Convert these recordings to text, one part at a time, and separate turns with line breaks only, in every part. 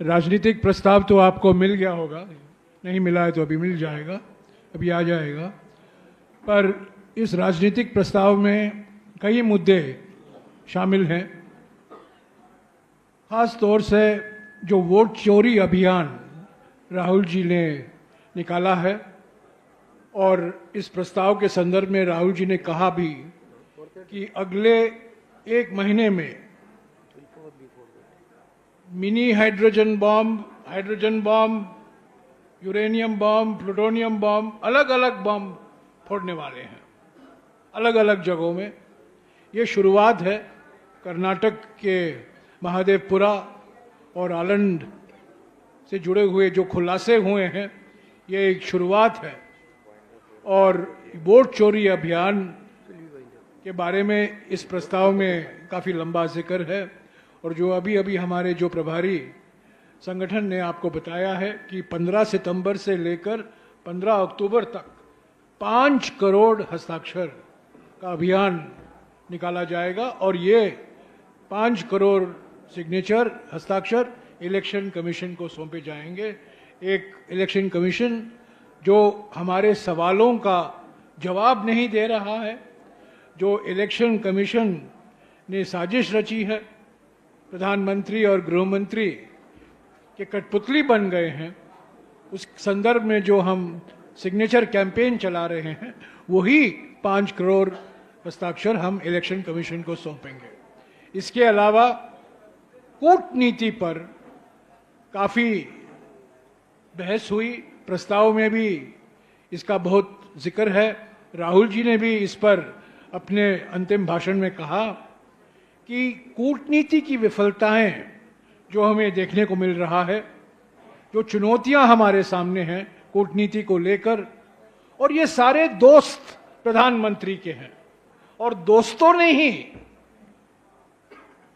राजनीतिक प्रस्ताव तो आपको मिल गया होगा, नहीं मिला है तो अभी मिल जाएगा, अभी आ जाएगा। पर इस राजनीतिक प्रस्ताव में कई मुद्दे शामिल हैं। खास तौर से जो वोट चोरी अभियान राहुल जी ने निकाला है, और इस प्रस्ताव के संदर्भ में राहुल जी ने कहा भी कि अगले 1 महीने में mini hydrogen bomb, uranium bomb, plutonium bomb, अलग अलग बॉम्ब फोड़ने वाले हैं अलग अलग जगहों में। ये शुरुआत है। कर्नाटक के महादेवपुरा और आलंद से जुड़े हुए जो खुलासे हुए हैं, ये एक शुरुआत है। और वोट चोरी अभियान के बारे में इस प्रस्ताव में काफ़ी लंबा जिक्र है। और जो अभी हमारे जो प्रभारी संगठन ने आपको बताया है कि 15 सितंबर से लेकर 15 अक्टूबर तक 5 करोड़ हस्ताक्षर का अभियान निकाला जाएगा। और ये 5 करोड़ सिग्नेचर हस्ताक्षर इलेक्शन कमीशन को सौंपे जाएंगे। एक इलेक्शन कमीशन जो हमारे सवालों का जवाब नहीं दे रहा है, जो इलेक्शन कमीशन ने साजिश रची है, प्रधानमंत्री और गृहमंत्री के कठपुतली बन गए हैं, उस संदर्भ में जो हम सिग्नेचर कैंपेन चला रहे हैं, वही 5 करोड़ हस्ताक्षर हम इलेक्शन कमीशन को सौंपेंगे। इसके अलावा कूटनीति पर काफ़ी बहस हुई, प्रस्ताव में भी इसका बहुत जिक्र है। राहुल जी ने भी इस पर अपने अंतिम भाषण में कहा कि कूटनीति की विफलताएं जो हमें देखने को मिल रहा है, जो चुनौतियां हमारे सामने हैं कूटनीति को लेकर, और ये सारे दोस्त प्रधानमंत्री के हैं, और दोस्तों ने ही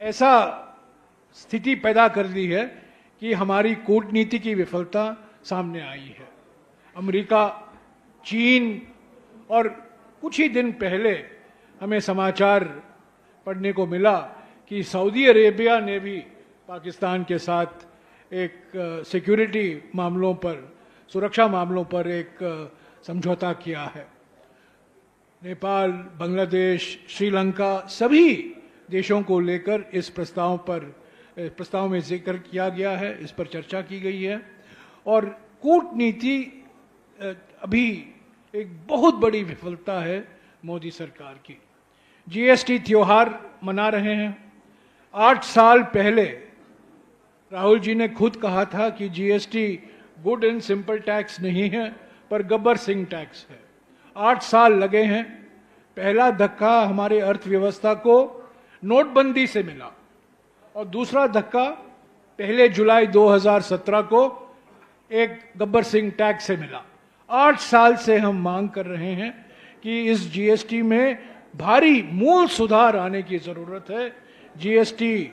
ऐसा स्थिति पैदा कर दी है कि हमारी कूटनीति की विफलता सामने आई है। अमेरिका, चीन, और कुछ ही दिन पहले हमें समाचार पढ़ने को मिला कि सऊदी अरेबिया ने भी पाकिस्तान के साथ एक सिक्योरिटी मामलों पर, सुरक्षा मामलों पर एक समझौता किया है। नेपाल, बांग्लादेश, श्रीलंका, सभी देशों को लेकर इस प्रस्ताव में जिक्र किया गया है, इस पर चर्चा की गई है। और कूटनीति अभी एक बहुत बड़ी विफलता है मोदी सरकार की। जीएसटी त्योहार मना रहे हैं। 8 साल पहले राहुल जी ने खुद कहा था कि GST good and simple tax नहीं है, पर गब्बर सिंह टैक्स है। 8 साल लगे हैं। पहला धक्का हमारे अर्थव्यवस्था को नोटबंदी से मिला, और दूसरा धक्का पहले जुलाई 2017 को एक गब्बर सिंह टैक्स से मिला। 8 साल से हम मांग कर रहे हैं कि इस जीएसटी में भारी मूल सुधार आने की जरूरत है, जीएसटी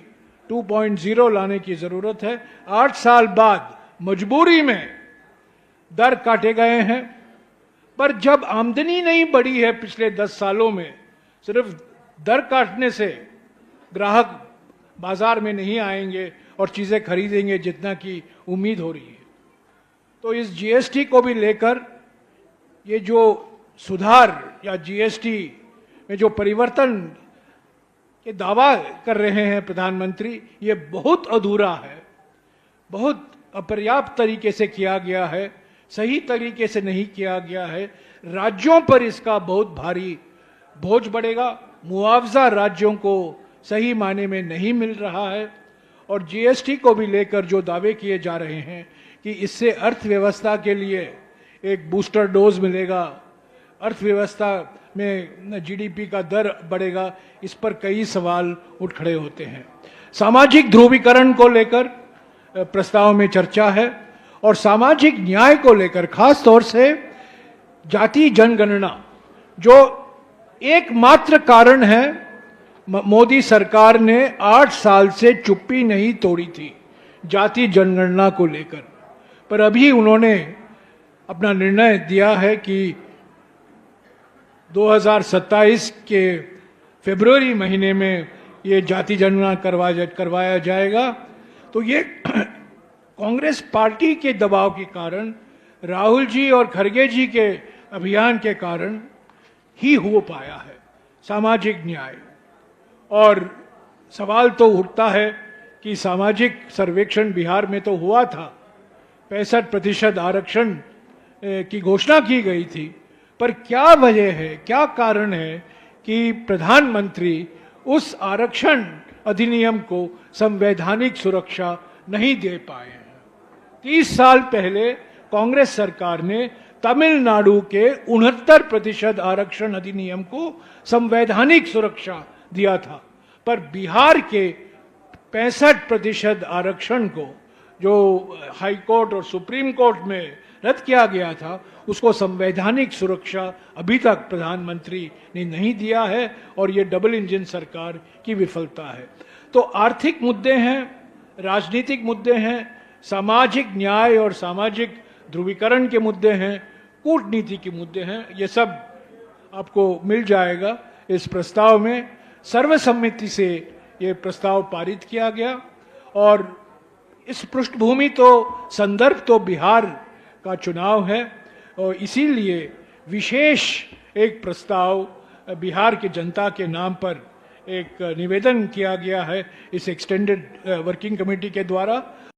2.0 लाने की जरूरत है। 8 साल बाद मजबूरी में दर काटे गए हैं, पर जब आमदनी नहीं बढ़ी है पिछले 10 सालों में, सिर्फ दर काटने से ग्राहक बाजार में नहीं आएंगे और चीजें खरीदेंगे जितना की उम्मीद हो रही है। तो इस जीएसटी को भी लेकर ये जो सुधार या जीएसटी में जो परिवर्तन के दावा कर रहे हैं प्रधानमंत्री, ये बहुत अधूरा है, बहुत अपर्याप्त तरीके से किया गया है, सही तरीके से नहीं किया गया है। राज्यों पर इसका बहुत भारी बोझ बढ़ेगा। मुआवजा राज्यों को सही मायने में नहीं मिल रहा है। और जीएसटी को भी लेकर जो दावे किए जा रहे हैं कि इससे अर्थव्यवस्था के लिए एक बूस्टर डोज मिलेगा, अर्थव्यवस्था में जीडीपी का दर बढ़ेगा, इस पर कई सवाल उठ खड़े होते हैं। सामाजिक ध्रुवीकरण को लेकर प्रस्ताव में चर्चा है, और सामाजिक न्याय को लेकर खास तौर से जाति जनगणना जो एकमात्र कारण है। मोदी सरकार ने 8 साल से चुप्पी नहीं तोड़ी थी जाति जनगणना को लेकर, पर अभी उन्होंने अपना निर्णय दिया है कि 2027 के फरवरी महीने में ये जाति जनगणना करवाया जाएगा। तो ये कांग्रेस पार्टी के दबाव के कारण, राहुल जी और खड़गे जी के अभियान के कारण ही हो पाया है सामाजिक न्याय। और सवाल तो उठता है कि सामाजिक सर्वेक्षण बिहार में तो हुआ था, 65% आरक्षण की घोषणा की गई थी, पर क्या वजह है, क्या कारण है कि प्रधानमंत्री उस आरक्षण अधिनियम को संवैधानिक सुरक्षा नहीं दे पाए हैं। 30 साल पहले कांग्रेस सरकार ने तमिलनाडु के 69% आरक्षण अधिनियम को संवैधानिक सुरक्षा दिया था, पर बिहार के 65% आरक्षण को जो हाई कोर्ट और सुप्रीम कोर्ट में रद्द किया गया था, उसको संवैधानिक सुरक्षा अभी तक प्रधानमंत्री ने नहीं दिया है, और ये डबल इंजन सरकार की विफलता है। तो आर्थिक मुद्दे हैं, राजनीतिक मुद्दे हैं, सामाजिक न्याय और सामाजिक ध्रुवीकरण के मुद्दे हैं, कूटनीति के मुद्दे हैं, ये सब आपको मिल जाएगा इस प्रस्ताव में। सर्वसम्मति से ये प्रस्ताव पारित किया गया, और इस पृष्ठभूमि तो संदर्भ तो बिहार का चुनाव है, और इसीलिए विशेष एक प्रस्ताव बिहार की जनता के नाम पर एक निवेदन किया गया है इस एक्सटेंडेड वर्किंग कमेटी के द्वारा।